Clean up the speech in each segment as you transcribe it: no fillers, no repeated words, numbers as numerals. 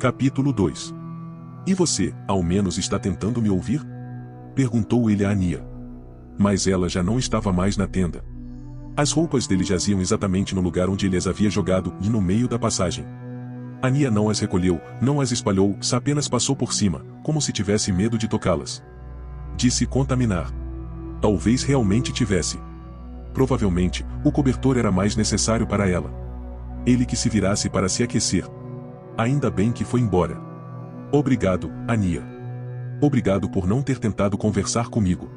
Capítulo 2. E você, ao menos está tentando me ouvir? Perguntou ele a Ania. Mas ela já não estava mais na tenda. As roupas dele jaziam exatamente no lugar onde ele as havia jogado e no meio da passagem. Ania não as recolheu, não as espalhou, apenas passou por cima, como se tivesse medo de tocá-las. De se contaminar. Talvez realmente tivesse. Provavelmente, o cobertor era mais necessário para ela. Ele que se virasse para se aquecer. Ainda bem que foi embora. Obrigado, Ania. Obrigado por não ter tentado conversar comigo.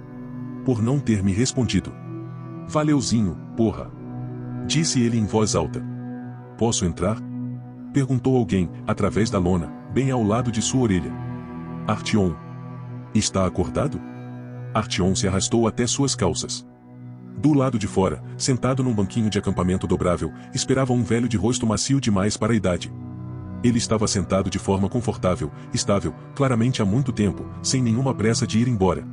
Por não ter me respondido. Valeuzinho, porra. Disse ele em voz alta. Posso entrar? Perguntou alguém, através da lona, bem ao lado de sua orelha. Artyom. Está acordado? Artyom se arrastou até suas calças. Do lado de fora, sentado num banquinho de acampamento dobrável, esperava um velho de rosto macio demais para a idade. Ele estava sentado de forma confortável, estável, claramente há muito tempo, sem nenhuma pressa de ir embora.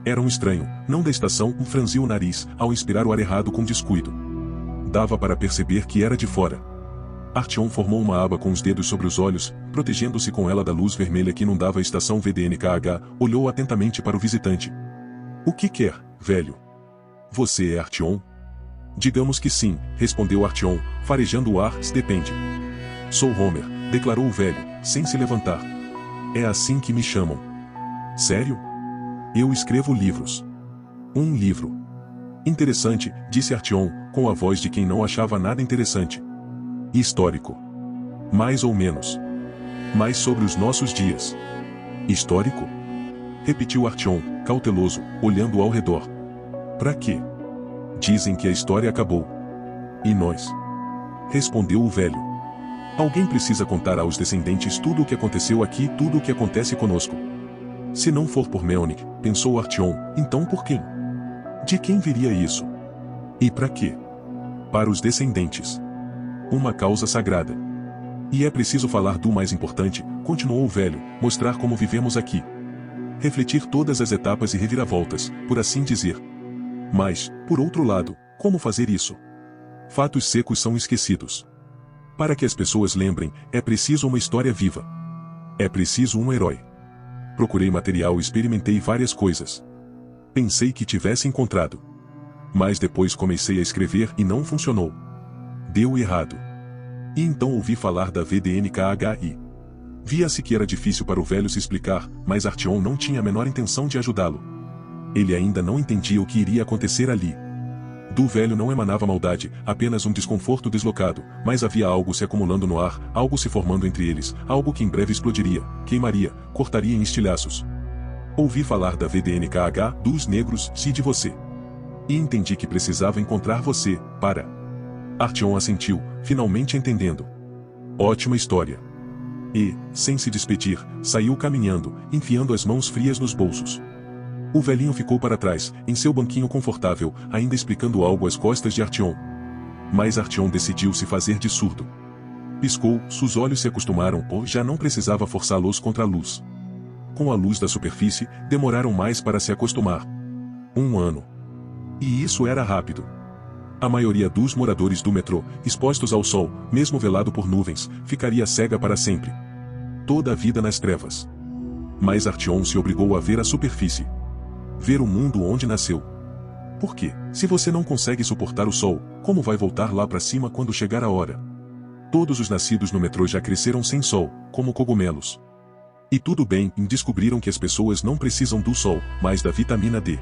Era um estranho, não da estação, franziu o nariz, ao inspirar o ar errado com descuido. Dava para perceber que era de fora. Artyom formou uma aba com os dedos sobre os olhos, protegendo-se com ela da luz vermelha que inundava a estação VDNKH, olhou atentamente para o visitante. O que quer, velho? Você é Artyom? Digamos que sim, respondeu Artyom, farejando o ar, depende. Sou Homer, declarou o velho, sem se levantar. É assim que me chamam. Sério? Eu escrevo livros. Um livro. Interessante, disse Artyom, com a voz de quem não achava nada interessante. Histórico. Mais ou menos. Mas sobre os nossos dias. Histórico? Repetiu Artyom, cauteloso, olhando ao redor. Pra quê? Dizem que a história acabou. E nós? Respondeu o velho. Alguém precisa contar aos descendentes tudo o que aconteceu aqui e tudo o que acontece conosco. Se não for por Melnik, pensou Artyom, então por quem? De quem viria isso? E para quê? Para os descendentes. Uma causa sagrada. E é preciso falar do mais importante, continuou o velho, mostrar como vivemos aqui. Refletir todas as etapas e reviravoltas, por assim dizer. Mas, por outro lado, como fazer isso? Fatos secos são esquecidos. Para que as pessoas lembrem, é preciso uma história viva. É preciso um herói. Procurei material e experimentei várias coisas. Pensei que tivesse encontrado. Mas depois comecei a escrever e não funcionou. Deu errado. E então ouvi falar da VDNKHI. Via-se que era difícil para o velho se explicar, mas Artyom não tinha a menor intenção de ajudá-lo. Ele ainda não entendia o que iria acontecer ali. Do velho não emanava maldade, apenas um desconforto deslocado, mas havia algo se acumulando no ar, algo se formando entre eles, algo que em breve explodiria, queimaria, cortaria em estilhaços. Ouvi falar da VDNKH, dos negros, e de você. E entendi que precisava encontrar você, para... Artyom assentiu, finalmente entendendo. Ótima história. E, sem se despedir, saiu caminhando, enfiando as mãos frias nos bolsos. O velhinho ficou para trás, em seu banquinho confortável, ainda explicando algo às costas de Artyom. Mas Artyom decidiu se fazer de surdo. Piscou, seus olhos se acostumaram ou já não precisava forçá-los contra a luz. Com a luz da superfície, demoraram mais para se acostumar. 1 ano. E isso era rápido. A maioria dos moradores do metrô, expostos ao sol, mesmo velado por nuvens, ficaria cega para sempre. Toda a vida nas trevas. Mas Artyom se obrigou a ver a superfície. Ver o mundo onde nasceu. Por quê? Se você não consegue suportar o sol, como vai voltar lá para cima quando chegar a hora? Todos os nascidos no metrô já cresceram sem sol, como cogumelos. E tudo bem, descobriram que as pessoas não precisam do sol, mas da vitamina D.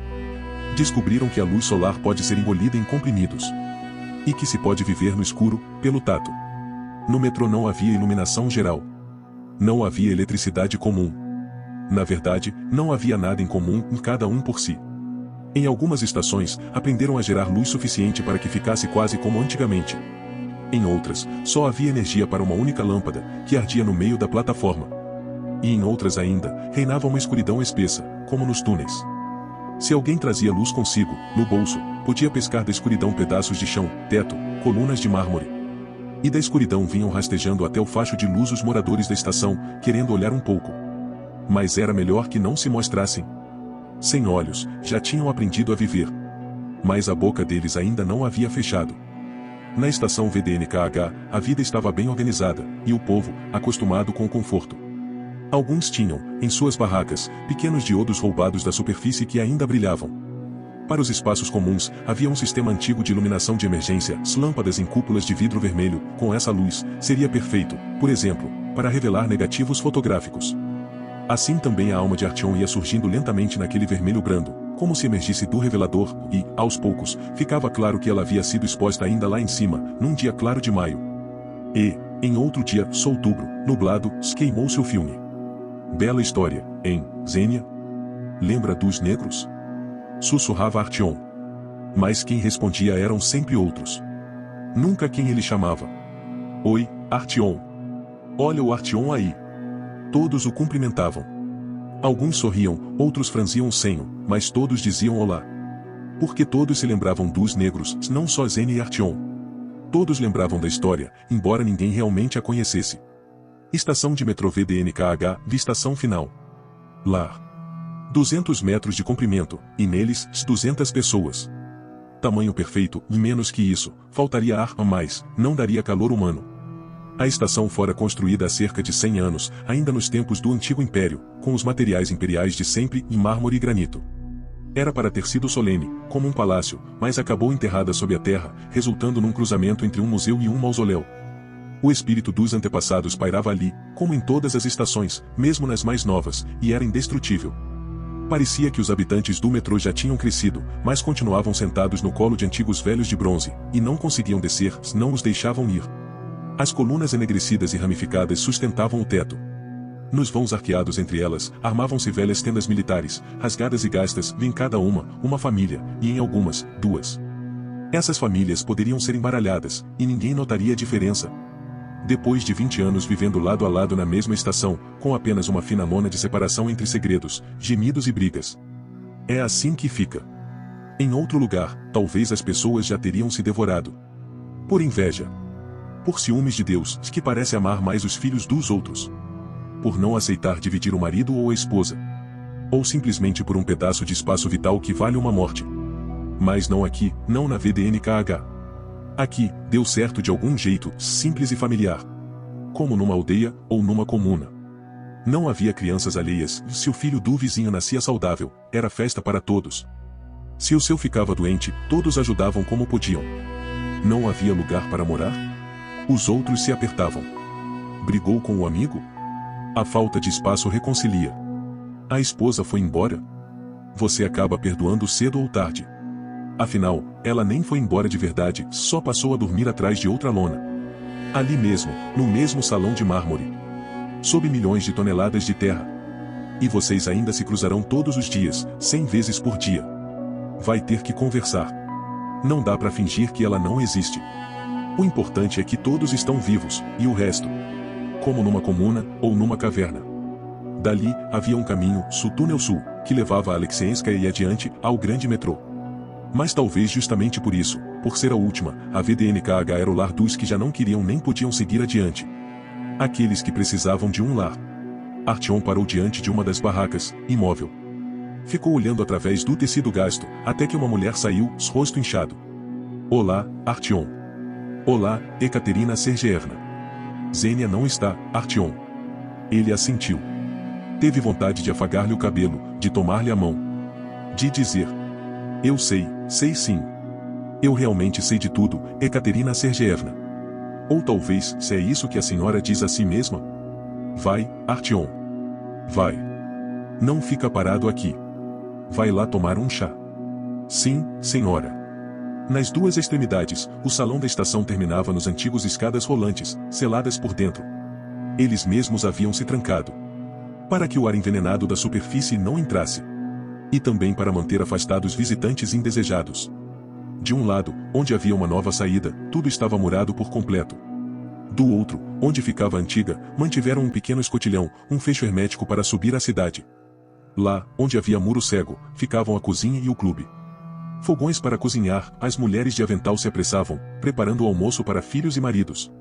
Descobriram que a luz solar pode ser engolida em comprimidos. E que se pode viver no escuro, pelo tato. No metrô não havia iluminação geral. Não havia eletricidade comum. Na verdade, não havia nada em comum, cada um por si. Em algumas estações, aprenderam a gerar luz suficiente para que ficasse quase como antigamente. Em outras, só havia energia para uma única lâmpada, que ardia no meio da plataforma. E em outras ainda, reinava uma escuridão espessa, como nos túneis. Se alguém trazia luz consigo, no bolso, podia pescar da escuridão pedaços de chão, teto, colunas de mármore. E da escuridão vinham rastejando até o facho de luz os moradores da estação, querendo olhar um pouco. Mas era melhor que não se mostrassem. Sem olhos, já tinham aprendido a viver. Mas a boca deles ainda não havia fechado. Na estação VDNKH, a vida estava bem organizada, e o povo, acostumado com o conforto. Alguns tinham, em suas barracas, pequenos diodos roubados da superfície que ainda brilhavam. Para os espaços comuns, havia um sistema antigo de iluminação de emergência, lâmpadas em cúpulas de vidro vermelho. Com essa luz, seria perfeito, por exemplo, para revelar negativos fotográficos. Assim também a alma de Artyom ia surgindo lentamente naquele vermelho brando, como se emergisse do revelador, e, aos poucos, ficava claro que ela havia sido exposta ainda lá em cima, num dia claro de maio. E, em outro dia, outubro, nublado, queimou-se o filme. Bela história, hein, Xenia? Lembra dos negros? Sussurrava Artyom. Mas quem respondia eram sempre outros. Nunca quem ele chamava. Oi, Artyom. Olha o Artyom aí. Todos o cumprimentavam. Alguns sorriam, outros franziam o senho, mas todos diziam olá. Porque todos se lembravam dos negros, não só Xenia e Artyom. Todos lembravam da história, embora ninguém realmente a conhecesse. Estação de metrô VDNKH, estação final. Lar. 200 metros de comprimento, e neles, 200 pessoas. Tamanho perfeito, e menos que isso, faltaria ar a mais, não daria calor humano. A estação fora construída há cerca de 100 anos, ainda nos tempos do Antigo Império, com os materiais imperiais de sempre em mármore e granito. Era para ter sido solene, como um palácio, mas acabou enterrada sob a terra, resultando num cruzamento entre um museu e um mausoléu. O espírito dos antepassados pairava ali, como em todas as estações, mesmo nas mais novas, e era indestrutível. Parecia que os habitantes do metrô já tinham crescido, mas continuavam sentados no colo de antigos velhos de bronze, e não conseguiam descer, não os deixavam ir. As colunas enegrecidas e ramificadas sustentavam o teto. Nos vãos arqueados entre elas, armavam-se velhas tendas militares, rasgadas e gastas, em cada uma família, e em algumas, duas. Essas famílias poderiam ser embaralhadas, e ninguém notaria a diferença. Depois de 20 anos vivendo lado a lado na mesma estação, com apenas uma fina lona de separação entre segredos, gemidos e brigas. É assim que fica. Em outro lugar, talvez as pessoas já teriam se devorado. Por inveja. Por ciúmes de Deus, que parece amar mais os filhos dos outros. Por não aceitar dividir o marido ou a esposa. Ou simplesmente por um pedaço de espaço vital que vale uma morte. Mas não aqui, não na VDNKH. Aqui, deu certo de algum jeito, simples e familiar. Como numa aldeia, ou numa comuna. Não havia crianças alheias, se o filho do vizinho nascia saudável, era festa para todos. Se o seu ficava doente, todos ajudavam como podiam. Não havia lugar para morar? Os outros se apertavam. Brigou com o amigo? A falta de espaço reconcilia. A esposa foi embora? Você acaba perdoando cedo ou tarde. Afinal, ela nem foi embora de verdade, só passou a dormir atrás de outra lona. Ali mesmo, no mesmo salão de mármore. Sob milhões de toneladas de terra. E vocês ainda se cruzarão todos os dias, 100 vezes por dia. Vai ter que conversar. Não dá para fingir que ela não existe. O importante é que todos estão vivos, e o resto. Como numa comuna, ou numa caverna. Dali, havia um caminho, túnel sul, que levava a Alexeyenskaya e adiante, ao grande metrô. Mas talvez justamente por isso, por ser a última, a VDNKH era o lar dos que já não queriam nem podiam seguir adiante. Aqueles que precisavam de um lar. Artyom parou diante de uma das barracas, imóvel. Ficou olhando através do tecido gasto, até que uma mulher saiu, rosto inchado. Olá, Artyom. Olá, Ekaterina Sergeevna. Xenia não está, Artyom. Ele assentiu. Teve vontade de afagar-lhe o cabelo, de tomar-lhe a mão. De dizer: eu sei sim. Eu realmente sei de tudo, Ekaterina Sergeevna. Ou talvez, se é isso que a senhora diz a si mesma? Vai, Artyom. Vai. Não fica parado aqui. Vai lá tomar um chá. Sim, senhora. Nas duas extremidades, o salão da estação terminava nos antigos escadas rolantes, seladas por dentro. Eles mesmos haviam se trancado. Para que o ar envenenado da superfície não entrasse. E também para manter afastados visitantes indesejados. De um lado, onde havia uma nova saída, tudo estava murado por completo. Do outro, onde ficava a antiga, mantiveram um pequeno escotilhão, um fecho hermético para subir à cidade. Lá, onde havia muro cego, ficavam a cozinha e o clube. Fogões para cozinhar, as mulheres de avental se apressavam, preparando o almoço para filhos e maridos.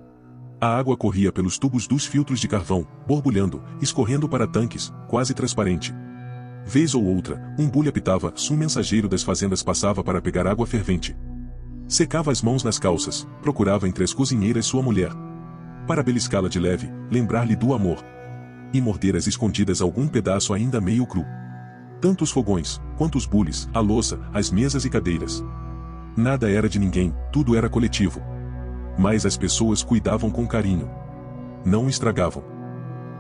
A água corria pelos tubos dos filtros de carvão, borbulhando, escorrendo para tanques, quase transparente. Vez ou outra, um bule apitava, um mensageiro das fazendas passava para pegar água fervente. Secava as mãos nas calças, procurava entre as cozinheiras sua mulher. Para beliscá-la de leve, lembrar-lhe do amor. E morder às escondidas algum pedaço ainda meio cru. Tanto os fogões, quanto os bules, a louça, as mesas e cadeiras. Nada era de ninguém, tudo era coletivo. Mas as pessoas cuidavam com carinho. Não estragavam.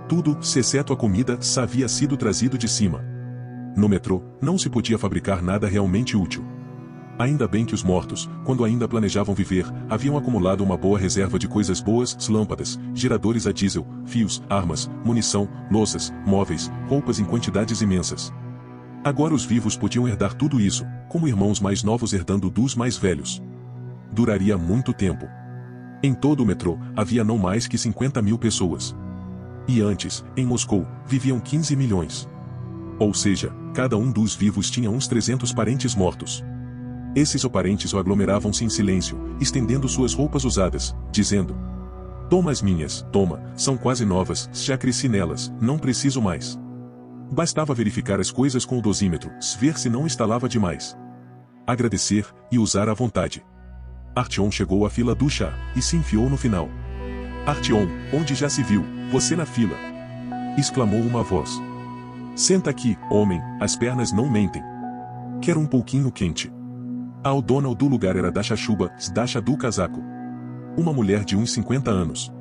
Tudo, exceto a comida, havia sido trazido de cima. No metrô, não se podia fabricar nada realmente útil. Ainda bem que os mortos, quando ainda planejavam viver, haviam acumulado uma boa reserva de coisas boas, lâmpadas, geradores a diesel, fios, armas, munição, louças, móveis, roupas em quantidades imensas. Agora os vivos podiam herdar tudo isso, como irmãos mais novos herdando dos mais velhos. Duraria muito tempo. Em todo o metrô, havia não mais que 50.000 pessoas. E antes, em Moscou, viviam 15 milhões. Ou seja, cada um dos vivos tinha uns 300 parentes mortos. Esses parentes aglomeravam-se em silêncio, estendendo suas roupas usadas, dizendo: "Toma as minhas, toma, são quase novas, já cresci nelas, não preciso mais." Bastava verificar as coisas com o dosímetro, ver se não instalava demais. Agradecer, e usar à vontade. Artyom chegou à fila do chá, e se enfiou no final. "Artyom, onde já se viu, você na fila?" exclamou uma voz. "Senta aqui, homem, as pernas não mentem. Quero um pouquinho quente." A dona do lugar era Dasha Chuba, Dasha do casaco. Uma mulher de uns 50 anos.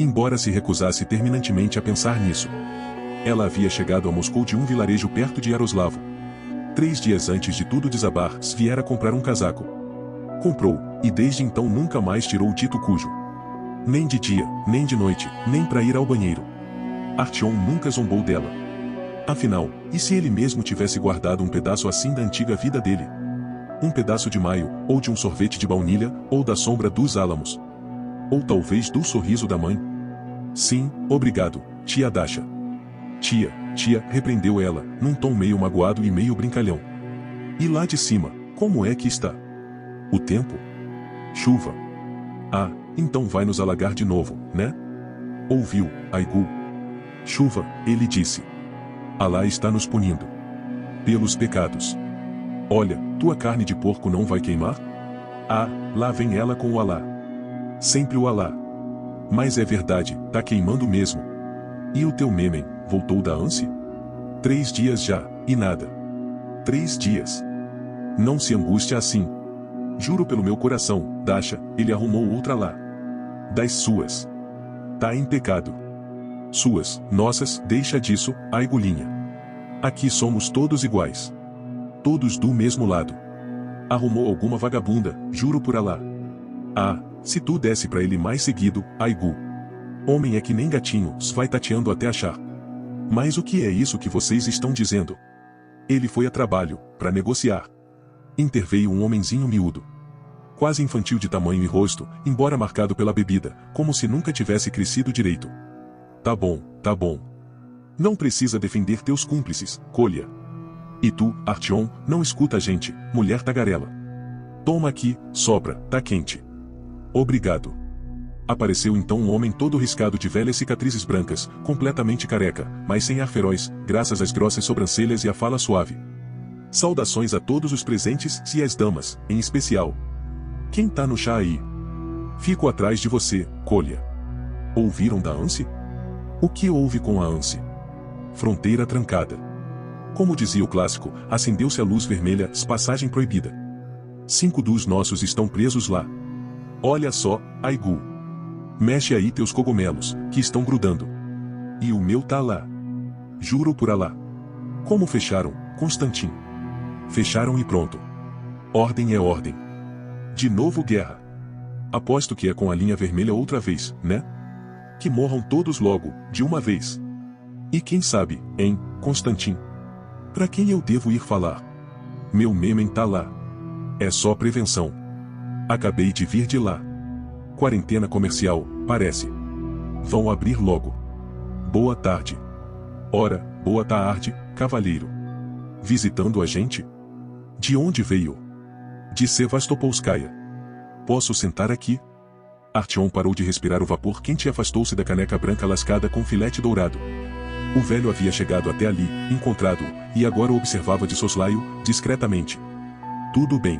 Embora se recusasse terminantemente a pensar nisso. Ela havia chegado a Moscou de um vilarejo perto de Yaroslavo. 3 dias antes de tudo desabar, viera comprar um casaco. Comprou, e desde então nunca mais tirou o dito cujo. Nem de dia, nem de noite, nem para ir ao banheiro. Artyom nunca zombou dela. Afinal, e se ele mesmo tivesse guardado um pedaço assim da antiga vida dele? Um pedaço de maio, ou de um sorvete de baunilha, ou da sombra dos álamos. Ou talvez do sorriso da mãe. "Sim, obrigado, tia Dasha." "Tia, tia", repreendeu ela, num tom meio magoado e meio brincalhão. "E lá de cima, como é que está? O tempo?" "Chuva." "Ah, então vai nos alagar de novo, né?" Ouviu, Aigu. "Chuva", ele disse. "Alá está nos punindo. Pelos pecados. Olha, tua carne de porco não vai queimar?" "Ah, lá vem ela com o Alá. Sempre o Alá." "Mas é verdade, tá queimando mesmo." "E o teu memem, voltou da ânsia?" 3 dias já, e nada." 3 dias. "Não se angustia assim. Juro pelo meu coração, Dasha, ele arrumou outra lá. Das suas. Tá em pecado." "Suas, nossas, deixa disso, Aigulinha. Aqui somos todos iguais. Todos do mesmo lado. Arrumou alguma vagabunda, juro por Alá." "Ah, se tu desse pra ele mais seguido, Aigu. Homem é que nem gatinho, vai tateando até achar." "Mas o que é isso que vocês estão dizendo?" "Ele foi a trabalho, pra negociar." Interveio um homenzinho miúdo. Quase infantil de tamanho e rosto, embora marcado pela bebida, como se nunca tivesse crescido direito. Tá bom, tá bom. Não precisa defender teus cúmplices, Kolya. E tu, Artyom, não escuta a gente, mulher tagarela. Toma aqui, sopra, tá quente." "Obrigado." Apareceu então um homem todo riscado de velhas cicatrizes brancas, completamente careca, mas sem ar feroz, graças às grossas sobrancelhas e à fala suave. "Saudações a todos os presentes e às damas, em especial. Quem tá no chá aí?" "Fico atrás de você, Kolya." "Ouviram da Anse?" "O que houve com a Anse?" "Fronteira trancada. Como dizia o clássico, acendeu-se a luz vermelha, passagem proibida. 5 dos nossos estão presos lá. Olha só, Aigu. Mexe aí teus cogumelos, que estão grudando. E o meu tá lá. Juro por Alá." "Como fecharam, Constantin?" "Fecharam e pronto. Ordem é ordem." "De novo guerra." "Aposto que é com a linha vermelha outra vez, né? Que morram todos logo, de uma vez. E quem sabe, hein, Constantin? Pra quem eu devo ir falar? Meu memem tá lá. É só prevenção. Acabei de vir de lá. Quarentena comercial, parece. Vão abrir logo. Boa tarde." "Ora, boa tarde, cavalheiro. Visitando a gente? De onde veio?" "De Sevastopolskaya." "Posso sentar aqui?" Artyom parou de respirar o vapor quente e afastou-se da caneca branca lascada com filete dourado. O velho havia chegado até ali, encontrado-o, e agora o observava de soslaio, discretamente. "Tudo bem.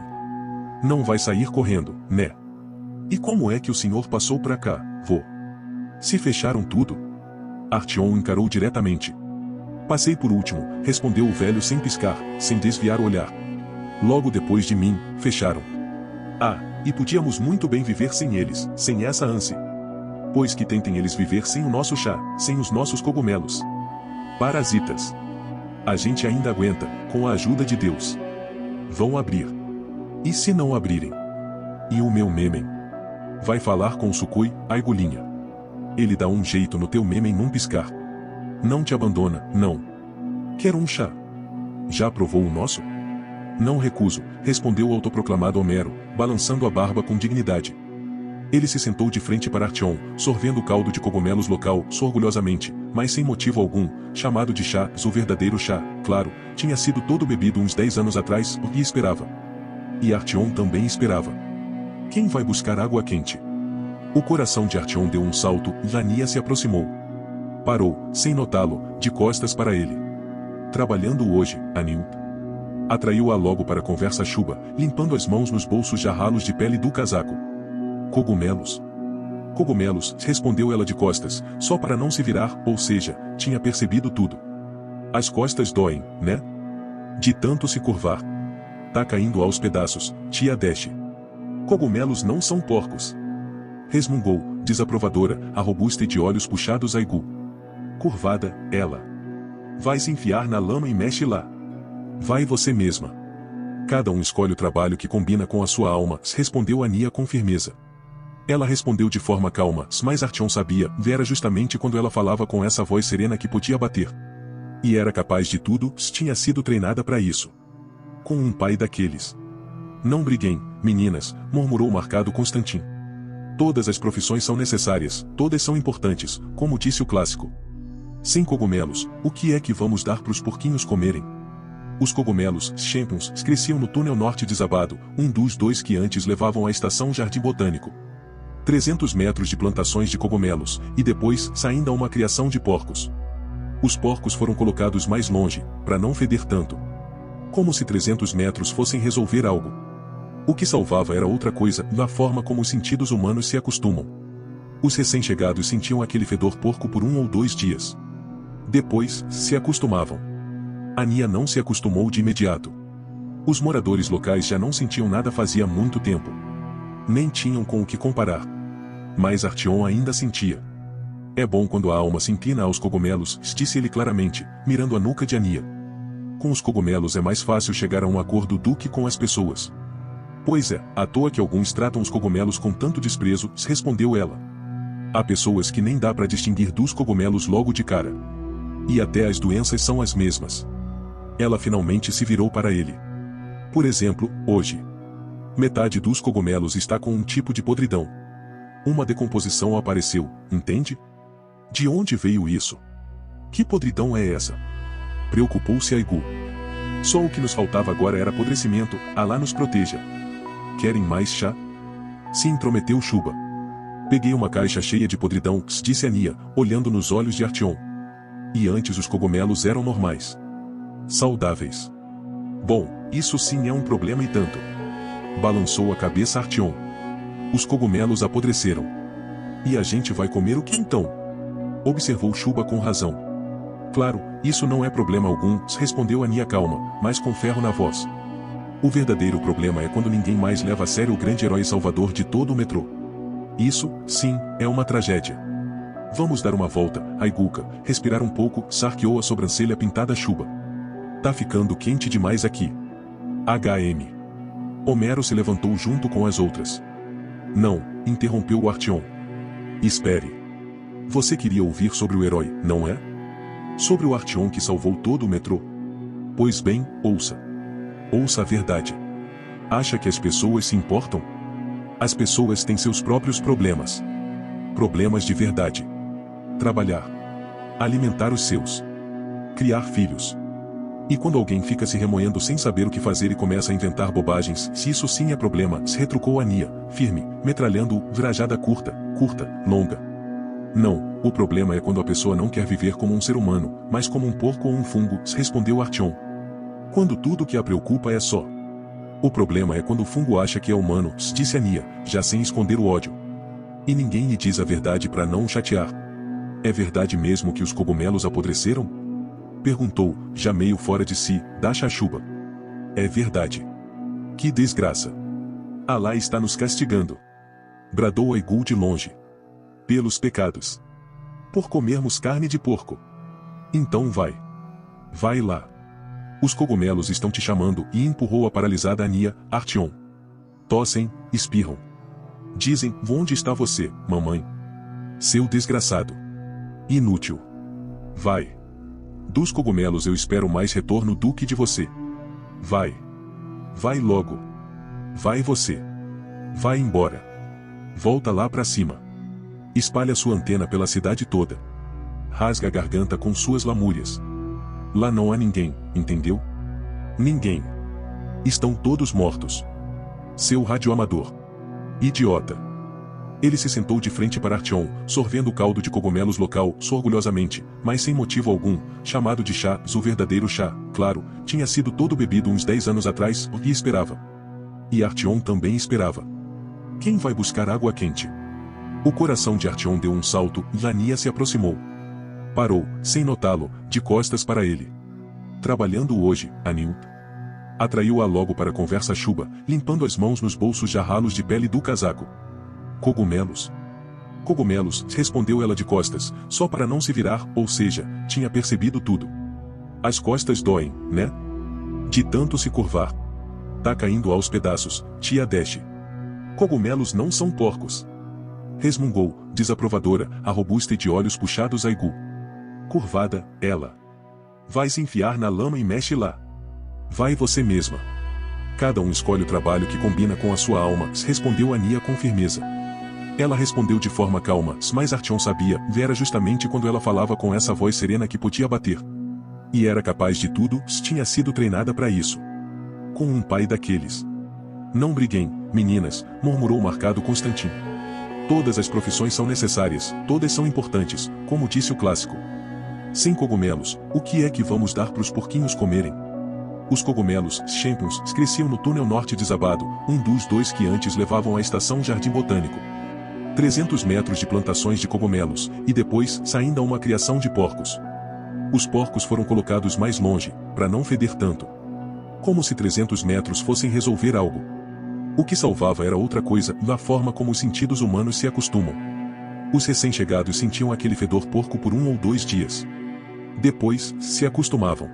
Não vai sair correndo, né? E como é que o senhor passou pra cá, vô? Se fecharam tudo? Artyom encarou diretamente. Passei por último, respondeu o velho sem piscar, sem desviar o olhar. Logo depois de mim, fecharam. Ah, e podíamos muito bem viver sem eles, sem essa ânsia. Pois que tentem eles viver sem o nosso chá, sem os nossos cogumelos. Parasitas. A gente ainda aguenta, com a ajuda de Deus. Vão abrir. E se não abrirem? E o meu memem? Vai falar com o Sukhoi, Aigulinha. Ele dá um jeito no teu memem num piscar. Não te abandona, não. Quer um chá? Já provou o nosso? Não recuso, respondeu o autoproclamado Homero, balançando a barba com dignidade. Ele se sentou de frente para Artyom, sorvendo o caldo de cogumelos local, orgulhosamente, mas sem motivo algum, chamado de chá, o verdadeiro chá, claro, tinha sido todo bebido uns 10 anos atrás, e esperava. E Artyom também esperava. Quem vai buscar água quente? O coração de Artyom deu um salto, e Ania se aproximou. Parou, sem notá-lo, de costas para ele. Trabalhando hoje, Anil? Atraiu-a logo para a conversa chuba, limpando as mãos nos bolsos jarralos de pele do casaco. Cogumelos. Cogumelos, respondeu ela de costas, só para não se virar, ou seja, tinha percebido tudo. As costas doem, né? De tanto se curvar. Tá caindo aos pedaços, tia Dash. Cogumelos não são porcos. Resmungou, desaprovadora, a robusta e de olhos puxados Aigu. Curvada, ela. Vai se enfiar na lama e mexe lá. Vai você mesma. Cada um escolhe o trabalho que combina com a sua alma, respondeu Ania com firmeza. Ela respondeu de forma calma, mas Artyom sabia, era justamente quando ela falava com essa voz serena que podia bater. E era capaz de tudo, tinha sido treinada para isso. Com um pai daqueles. Não briguem, meninas, murmurou o marcado Constantin. Todas as profissões são necessárias, todas são importantes, como disse o clássico. Sem cogumelos, o que é que vamos dar pros porquinhos comerem? Os cogumelos, champions, cresciam no túnel norte desabado, um dos dois que antes levavam à estação Jardim Botânico. 300 metros de plantações de cogumelos, e depois, ainda uma criação de porcos. Os porcos foram colocados mais longe, para não feder tanto. Como se 300 metros fossem resolver algo. O que salvava era outra coisa, da forma como os sentidos humanos se acostumam. Os recém-chegados sentiam aquele fedor porco por 1 ou 2 dias. Depois, se acostumavam. Ania não se acostumou de imediato. Os moradores locais já não sentiam nada fazia muito tempo. Nem tinham com o que comparar. Mas Artyom ainda sentia. É bom quando a alma se inclina aos cogumelos, disse ele claramente, mirando a nuca de Ania. Com os cogumelos é mais fácil chegar a um acordo do que com as pessoas. Pois é, à toa que alguns tratam os cogumelos com tanto desprezo, respondeu ela. Há pessoas que nem dá para distinguir dos cogumelos logo de cara. E até as doenças são as mesmas. Ela finalmente se virou para ele. Por exemplo, hoje. Metade dos cogumelos está com um tipo de podridão. Uma decomposição apareceu, entende? De onde veio isso? Que podridão é essa? Preocupou-se Aigu. Só o que nos faltava agora era apodrecimento, Alá nos proteja. Querem mais chá? Se intrometeu Chuba. Peguei uma caixa cheia de podridão, disse Ania, olhando nos olhos de Artyom. E antes os cogumelos eram normais. Saudáveis. Bom, isso sim é um problema e tanto. Balançou a cabeça Artyom. Os cogumelos apodreceram. E a gente vai comer o que então? Observou Chuba com razão. Claro, isso não é problema algum, respondeu Ania calma, mas com ferro na voz. O verdadeiro problema é quando ninguém mais leva a sério o grande herói salvador de todo o metrô. Isso, sim, é uma tragédia. Vamos dar uma volta, Aiguca, respirar um pouco, sarqueou a sobrancelha pintada Chuba. Tá ficando quente demais aqui. HM. Homero se levantou junto com as outras. Não, interrompeu o Artyom. Espere. Você queria ouvir sobre o herói, não é? Sobre o Artyom que salvou todo o metrô? Pois bem, ouça. Ouça a verdade. Acha que as pessoas se importam? As pessoas têm seus próprios problemas. Problemas de verdade. Trabalhar. Alimentar os seus. Criar filhos. E quando alguém fica se remoendo sem saber o que fazer e começa a inventar bobagens, se isso sim é problema, se retrucou Ania, firme, metralhando-o, virajada curta, longa. Não, o problema é quando a pessoa não quer viver como um ser humano, mas como um porco ou um fungo, respondeu Artyom. Quando tudo que a preocupa é só O problema é quando o fungo acha que é humano, disse Ania, já sem esconder o ódio. E ninguém lhe diz a verdade para não o chatear. É verdade mesmo que os cogumelos apodreceram? Perguntou, já meio fora de si, da Chachuba. É verdade. Que desgraça. Alá está nos castigando. Bradou Aigul de longe. Pelos pecados. Por comermos carne de porco. Então vai. Vai lá. Os cogumelos estão te chamando, e empurrou a paralisada Ania, Artyom. Tossem, espirram. Dizem, onde está você, mamãe? Seu desgraçado. Inútil. Vai. Dos cogumelos eu espero mais retorno do que de você. Vai. Vai logo. Vai você. Vai embora. Volta lá pra cima. Espalha sua antena pela cidade toda. Rasga a garganta com suas lamúrias. Lá não há ninguém, entendeu? Ninguém. Estão todos mortos. Seu radioamador. Idiota. Ele se sentou de frente para Artyom, sorvendo o caldo de cogumelos local, orgulhosamente, mas sem motivo algum, chamado de chá, o verdadeiro chá, claro, tinha sido todo bebido uns 10 anos atrás, e esperava. E Artyom também esperava. Quem vai buscar água quente? O coração de Artyom deu um salto, e Ania se aproximou. Parou, sem notá-lo, de costas para ele. Trabalhando hoje, Anil? Atraiu-a logo para a conversa chuba, limpando as mãos nos bolsos já ralos de pele do casaco. Cogumelos. Cogumelos, respondeu ela de costas, só para não se virar, ou seja, tinha percebido tudo. As costas doem, né? De tanto se curvar. Tá caindo aos pedaços, tia Dash. Cogumelos não são porcos. Resmungou, desaprovadora, a robusta e de olhos puxados Aigul. Curvada, ela. Vai se enfiar na lama e mexe lá. Vai você mesma. Cada um escolhe o trabalho que combina com a sua alma, respondeu Ania com firmeza. Ela respondeu de forma calma, mas Artyom sabia, era justamente quando ela falava com essa voz serena que podia bater. E era capaz de tudo, tinha sido treinada para isso. Com um pai daqueles. Não briguem, meninas, murmurou o marcado Constantin. Todas as profissões são necessárias, todas são importantes, como disse o clássico. Sem cogumelos, o que é que vamos dar para os porquinhos comerem? Os cogumelos, champions, cresciam no túnel norte desabado, um dos dois que antes levavam à estação Jardim Botânico. 300 metros de plantações de cogumelos, e depois, ainda uma criação de porcos. Os porcos foram colocados mais longe, para não feder tanto. Como se 300 metros fossem resolver algo. O que salvava era outra coisa, da forma como os sentidos humanos se acostumam. Os recém-chegados sentiam aquele fedor porco por 1 ou 2 dias. Depois, se acostumavam.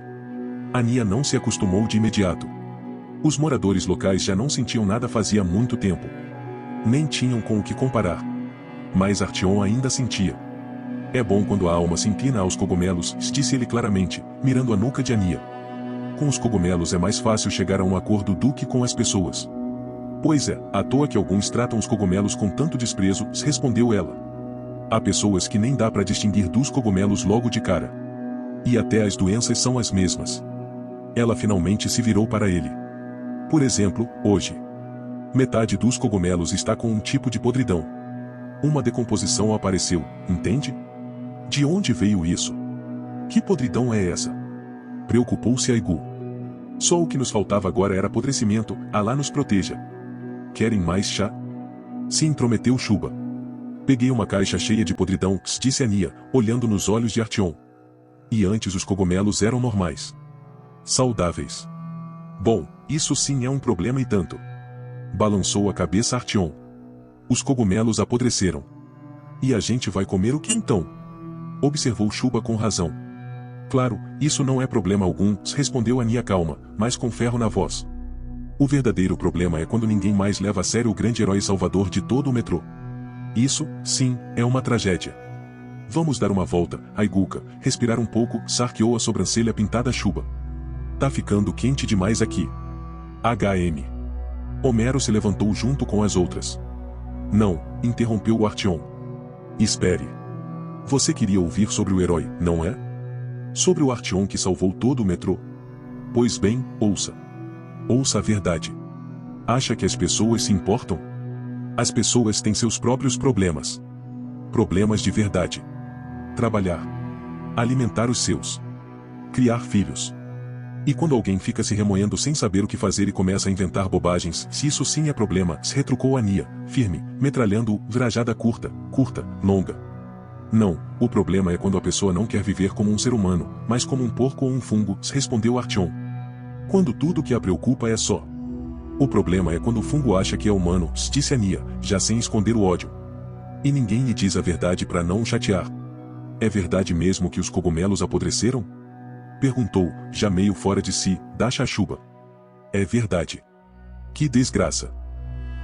Ania não se acostumou de imediato. Os moradores locais já não sentiam nada fazia muito tempo. Nem tinham com o que comparar. Mas Artyom ainda sentia. É bom quando a alma se inclina aos cogumelos, disse ele claramente, mirando a nuca de Ania. Com os cogumelos é mais fácil chegar a um acordo do que com as pessoas. Pois é, à toa que alguns tratam os cogumelos com tanto desprezo, respondeu ela. Há pessoas que nem dá para distinguir dos cogumelos logo de cara. E até as doenças são as mesmas. Ela finalmente se virou para ele. Por exemplo, hoje. Metade dos cogumelos está com um tipo de podridão. Uma decomposição apareceu, entende? De onde veio isso? Que podridão é essa? Preocupou-se Aigul. Só o que nos faltava agora era apodrecimento, Alá nos proteja. Querem mais chá? Se intrometeu Chuba. Peguei uma caixa cheia de podridão, disse Ania, olhando nos olhos de Artyom. E antes os cogumelos eram normais. Saudáveis. Bom, isso sim é um problema e tanto. Balançou a cabeça Artyom. Os cogumelos apodreceram. E a gente vai comer o que então? Observou Chuba com razão. Claro, isso não é problema algum, respondeu Ania calma, mas com ferro na voz. O verdadeiro problema é quando ninguém mais leva a sério o grande herói salvador de todo o metrô. Isso, sim, é uma tragédia. Vamos dar uma volta, Aigulka, respirar um pouco, sarqueou a sobrancelha pintada Chuba. Tá ficando quente demais aqui. HM. Homero se levantou junto com as outras. Não, interrompeu o Artyom. Espere. Você queria ouvir sobre o herói, não é? Sobre o Artyom que salvou todo o metrô? Pois bem, ouça. Ouça a verdade. Acha que as pessoas se importam? As pessoas têm seus próprios problemas. Problemas de verdade. Trabalhar. Alimentar os seus. Criar filhos. E quando alguém fica se remoendo sem saber o que fazer e começa a inventar bobagens, se isso sim é problema, se retrucou Ania, firme, metralhando-o, virajada curta, longa. Não, o problema é quando a pessoa não quer viver como um ser humano, mas como um porco ou um fungo, respondeu Artyom. Quando tudo o que a preocupa é só. O problema é quando o fungo acha que é humano, disse Ania, já sem esconder o ódio. E ninguém lhe diz a verdade para não o chatear. É verdade mesmo que os cogumelos apodreceram? Perguntou, já meio fora de si, da Chachuba. É verdade. Que desgraça.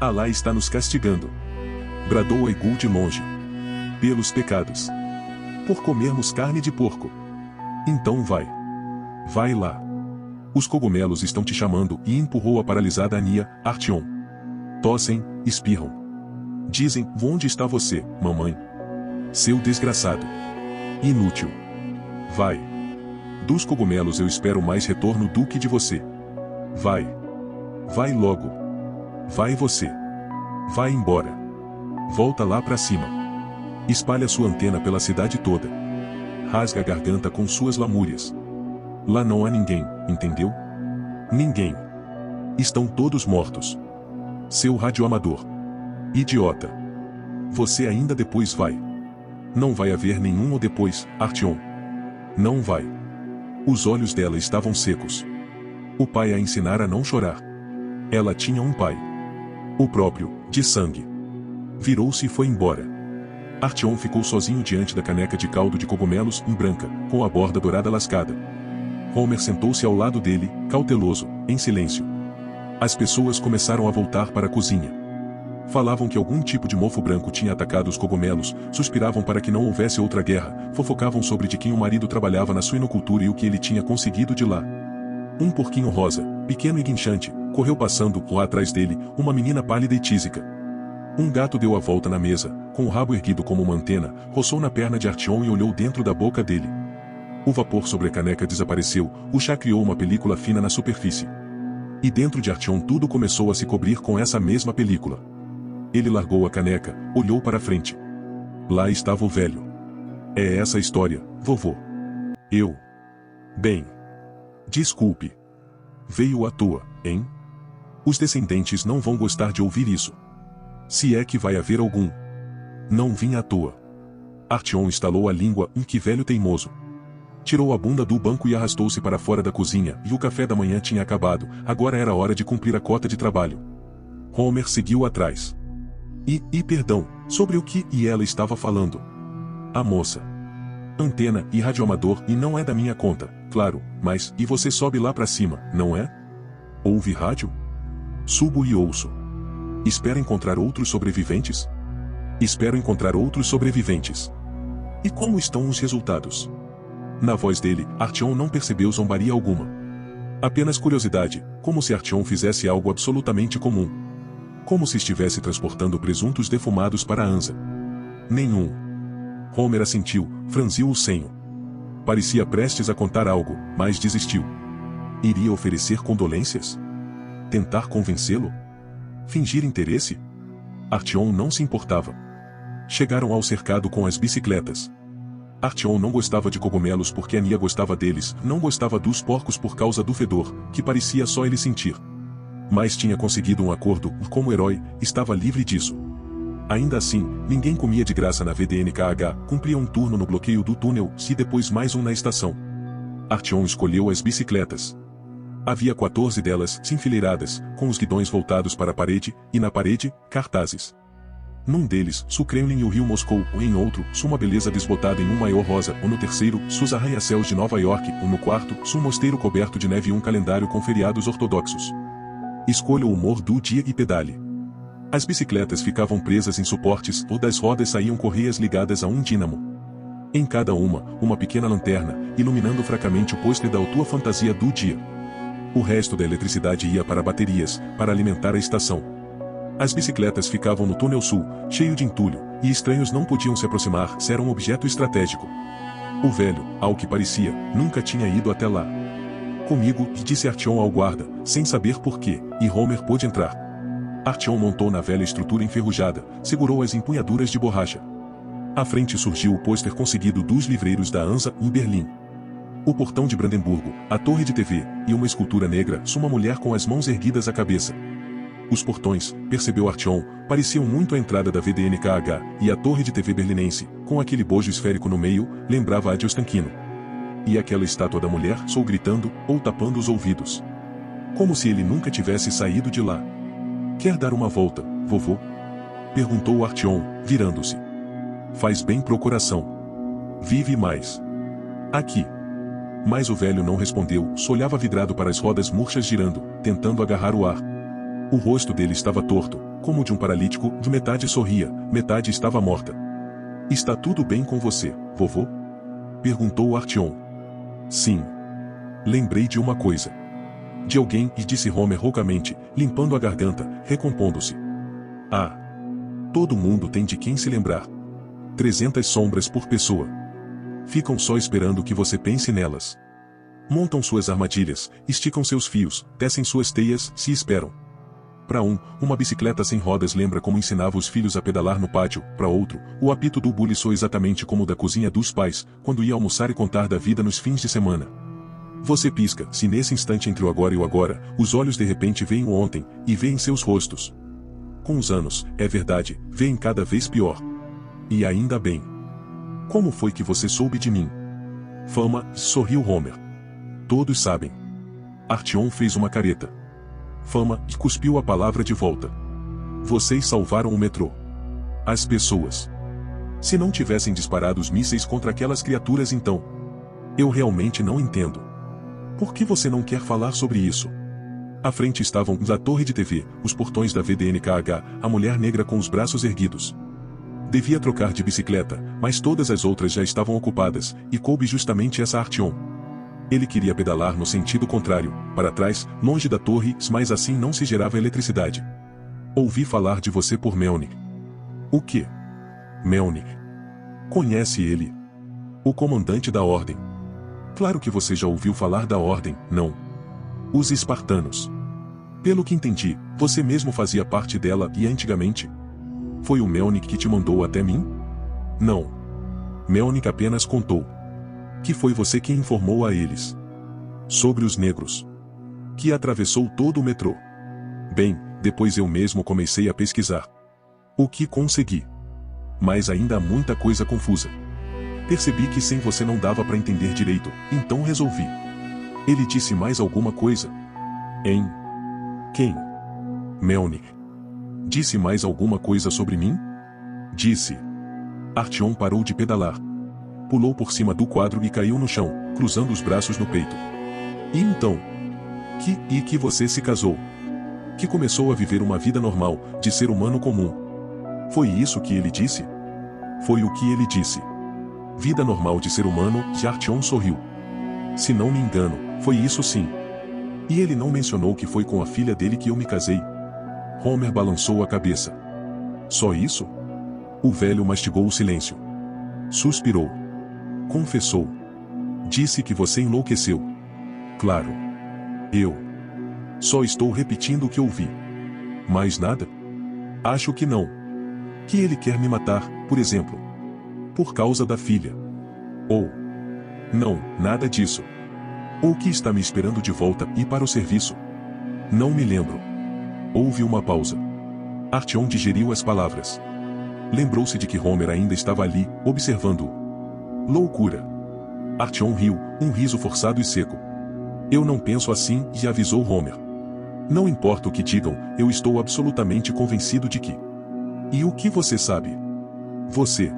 Alá está nos castigando. Bradou Aigul de longe. Pelos pecados. Por comermos carne de porco. Então vai. Vai lá. Os cogumelos estão te chamando, e empurrou a paralisada Ania, Artyom. Tossem, espirram. Dizem, onde está você, mamãe? Seu desgraçado. Inútil. Vai. Dos cogumelos eu espero mais retorno do que de você. Vai. Vai logo. Vai você. Vai embora. Volta lá pra cima. Espalha sua antena pela cidade toda. Rasga a garganta com suas lamúrias. Lá não há ninguém, entendeu? Ninguém. Estão todos mortos. Seu radioamador. Idiota. Você ainda depois vai. Não vai haver nenhum ou depois, Artyom. Não vai. Os olhos dela estavam secos. O pai a ensinara a não chorar. Ela tinha um pai. O próprio, de sangue. Virou-se e foi embora. Artyom ficou sozinho diante da caneca de caldo de cogumelos, em branca, com a borda dourada lascada. Homer sentou-se ao lado dele, cauteloso, em silêncio. As pessoas começaram a voltar para a cozinha. Falavam que algum tipo de mofo branco tinha atacado os cogumelos, suspiravam para que não houvesse outra guerra, fofocavam sobre de quem o marido trabalhava na suinocultura e o que ele tinha conseguido de lá. Um porquinho rosa, pequeno e guinchante, correu passando lá atrás dele, uma menina pálida e tísica. Um gato deu a volta na mesa, com o rabo erguido como uma antena, roçou na perna de Artyom e olhou dentro da boca dele. O vapor sobre a caneca desapareceu, o chá criou uma película fina na superfície. E dentro de Artyom tudo começou a se cobrir com essa mesma película. Ele largou a caneca, olhou para frente. Lá estava o velho. É essa a história, vovô. Eu. Bem. Desculpe. Veio à toa, hein? Os descendentes não vão gostar de ouvir isso. Se é que vai haver algum. Não vim à toa. Artyom estalou a língua, que velho teimoso. Tirou a bunda do banco e arrastou-se para fora da cozinha, e o café da manhã tinha acabado, agora era hora de cumprir a cota de trabalho. Homer seguiu atrás. Perdão, sobre o que ela estava falando? A moça. Antena e radioamador e não é da minha conta, claro, mas e você sobe lá pra cima, não é? Ouve rádio? Subo e ouço. Espera encontrar outros sobreviventes? Espero encontrar outros sobreviventes. E como estão os resultados? Na voz dele, Artyom não percebeu zombaria alguma. Apenas curiosidade, como se Artyom fizesse algo absolutamente comum. Como se estivesse transportando presuntos defumados para a Ansa. Nenhum. Homer assentiu, franziu o senho. Parecia prestes a contar algo, mas desistiu. Iria oferecer condolências? Tentar convencê-lo? Fingir interesse? Artyom não se importava. Chegaram ao cercado com as bicicletas. Artyom não gostava de cogumelos porque Ania gostava deles, não gostava dos porcos por causa do fedor, que parecia só ele sentir. Mas tinha conseguido um acordo, como herói, estava livre disso. Ainda assim, ninguém comia de graça na VDNKH, cumpria um turno no bloqueio do túnel, e depois mais um na estação. Artyom escolheu as bicicletas. Havia 14 delas, enfileiradas, com os guidões voltados para a parede, e na parede, cartazes. Num deles, Kremlin e o Rio Moscou, ou em outro, uma beleza desbotada em um maior rosa, ou no terceiro, os arranha-céus de Nova York, ou no quarto, um mosteiro coberto de neve e um calendário com feriados ortodoxos. Escolha o humor do dia e pedale. As bicicletas ficavam presas em suportes, ou das rodas saíam correias ligadas a um dínamo. Em cada uma pequena lanterna, iluminando fracamente o pôster da tua fantasia do dia. O resto da eletricidade ia para baterias, para alimentar a estação. As bicicletas ficavam no túnel sul, cheio de entulho, e estranhos não podiam se aproximar se era um objeto estratégico. O velho, ao que parecia, nunca tinha ido até lá. Comigo, disse Artyom ao guarda, sem saber porquê, e Homer pôde entrar. Artyom montou na velha estrutura enferrujada, segurou as empunhaduras de borracha. À frente surgiu o pôster conseguido dos livreiros da Ansa, em Berlim. O portão de Brandemburgo, a torre de TV, e uma escultura negra, uma mulher com as mãos erguidas à cabeça. Os portões, percebeu Artyom, pareciam muito a entrada da VDNKH, e a torre de TV berlinense, com aquele bojo esférico no meio, lembrava a de Ostankino. E aquela estátua da mulher, sou gritando, ou tapando os ouvidos. Como se ele nunca tivesse saído de lá. Quer dar uma volta, vovô? Perguntou Artyom, virando-se. Faz bem pro coração. Vive mais. Aqui. Mas o velho não respondeu, só olhava vidrado para as rodas murchas girando, tentando agarrar o ar. O rosto dele estava torto, como o de um paralítico, de metade sorria, metade estava morta. Está tudo bem com você, vovô? Perguntou Artyom. Sim. Lembrei de uma coisa. De alguém, e disse Homer roucamente, limpando a garganta, recompondo-se. Ah. Todo mundo tem de quem se lembrar. 300 sombras por pessoa. Ficam só esperando que você pense nelas. Montam suas armadilhas, esticam seus fios, tecem suas teias, se esperam. Para uma bicicleta sem rodas lembra como ensinava os filhos a pedalar no pátio, para outro, o apito do bule soa exatamente como o da cozinha dos pais, quando ia almoçar e contar da vida nos fins de semana. Você pisca, se nesse instante entre o agora e o agora, os olhos de repente veem o ontem, e veem seus rostos. Com os anos, é verdade, veem cada vez pior. E ainda bem. Como foi que você soube de mim? Fama, sorriu Homer. Todos sabem. Artyom fez uma careta. Fama, e cuspiu a palavra de volta. Vocês salvaram o metrô. As pessoas. Se não tivessem disparado os mísseis contra aquelas criaturas então. Eu realmente não entendo. Por que você não quer falar sobre isso? À frente estavam a torre de TV, os portões da VDNKH, a mulher negra com os braços erguidos. Devia trocar de bicicleta, mas todas as outras já estavam ocupadas, e coube justamente essa a Artyom. Ele queria pedalar no sentido contrário, para trás, longe da torre, mas assim não se gerava eletricidade. Ouvi falar de você por Melnik. O quê? Melnik. Conhece ele? O comandante da Ordem. Claro que você já ouviu falar da Ordem, não? Os espartanos. Pelo que entendi, você mesmo fazia parte dela e antigamente? Foi o Melnik que te mandou até mim? Não. Melnik apenas contou. Que foi você quem informou a eles. Sobre os negros. Que atravessou todo o metrô. Bem, depois eu mesmo comecei a pesquisar. O que consegui. Mas ainda há muita coisa confusa. Percebi que sem você não dava para entender direito, então resolvi. Ele disse mais alguma coisa? Hein? Quem? Melnik. Disse mais alguma coisa sobre mim? Disse. Artyom parou de pedalar. Pulou por cima do quadro e caiu no chão, cruzando os braços no peito. E então? Que você se casou? Que começou a viver uma vida normal, de ser humano comum. Foi isso que ele disse? Foi o que ele disse. Vida normal de ser humano, e Artyom sorriu. Se não me engano, foi isso sim. E ele não mencionou que foi com a filha dele que eu me casei. Homer balançou a cabeça. Só isso? O velho mastigou o silêncio. Suspirou. Confessou. Disse que você enlouqueceu. Claro. Eu. Só estou repetindo o que ouvi. Mais nada? Acho que não. Que ele quer me matar, por exemplo. Por causa da filha. Ou. Não, nada disso. Ou que está me esperando de volta e para o serviço. Não me lembro. Houve uma pausa. Artyom digeriu as palavras. Lembrou-se de que Homer ainda estava ali, observando-o. Loucura. Artyom riu, um riso forçado e seco. Eu não penso assim, e avisou Homer. Não importa o que digam, eu estou absolutamente convencido de que. E o que você sabe? Você.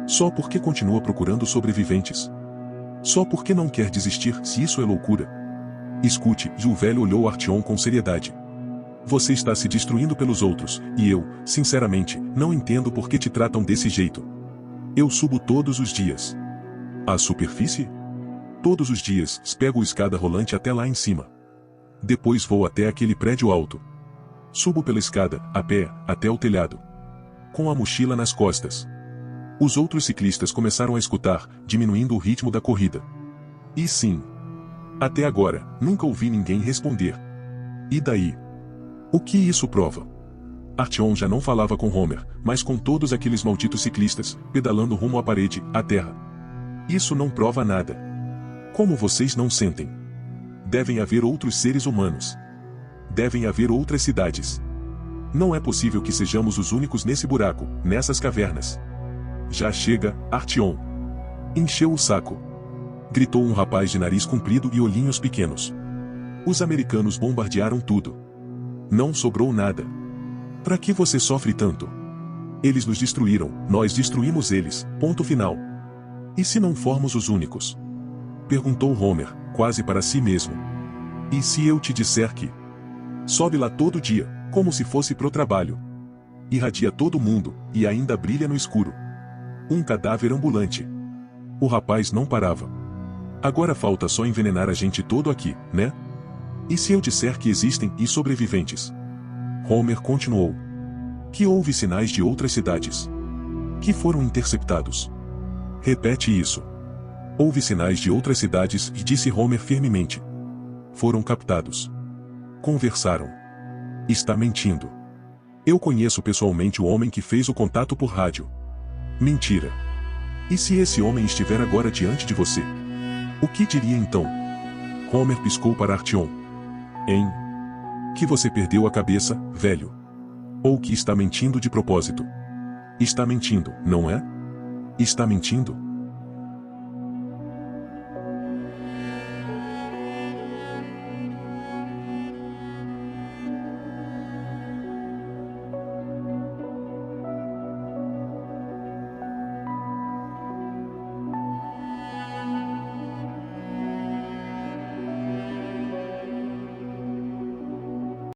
Só porque continua procurando sobreviventes. Só porque não quer desistir, se isso é loucura. Escute, e o velho olhou Artyom com seriedade. Você está se destruindo pelos outros, e eu, sinceramente, não entendo por que te tratam desse jeito. Eu subo todos os dias. À superfície? Todos os dias, pego a escada rolante até lá em cima. Depois vou até aquele prédio alto. Subo pela escada, a pé, até o telhado. Com a mochila nas costas. Os outros ciclistas começaram a escutar, diminuindo o ritmo da corrida. E sim. Até agora, nunca ouvi ninguém responder. E daí? O que isso prova? Artyom já não falava com Homer, mas com todos aqueles malditos ciclistas, pedalando rumo à parede, à terra. Isso não prova nada. Como vocês não sentem? Devem haver outros seres humanos. Devem haver outras cidades. Não é possível que sejamos os únicos nesse buraco, nessas cavernas. Já chega, Artyom. Encheu o saco. Gritou um rapaz de nariz comprido e olhinhos pequenos. Os americanos bombardearam tudo. Não sobrou nada. Para que você sofre tanto? Eles nos destruíram, nós destruímos eles, ponto final. E se não formos os únicos? Perguntou Homer, quase para si mesmo. E se eu te disser que sobe lá todo dia, como se fosse pro trabalho. Irradia todo mundo, e ainda brilha no escuro. Um cadáver ambulante. O rapaz não parava. Agora falta só envenenar a gente todo aqui, né? E se eu disser que existem e sobreviventes? Homer continuou. Que houve sinais de outras cidades. Que foram interceptados. Repete isso. Houve sinais de outras cidades, disse Homer firmemente. Foram captados. Conversaram. Está mentindo. Eu conheço pessoalmente o homem que fez o contato por rádio. Mentira. E se esse homem estiver agora diante de você? O que diria então? Homer piscou para Artyom. Hein? Que você perdeu a cabeça, velho. Ou que está mentindo de propósito. Está mentindo, não é? Está mentindo?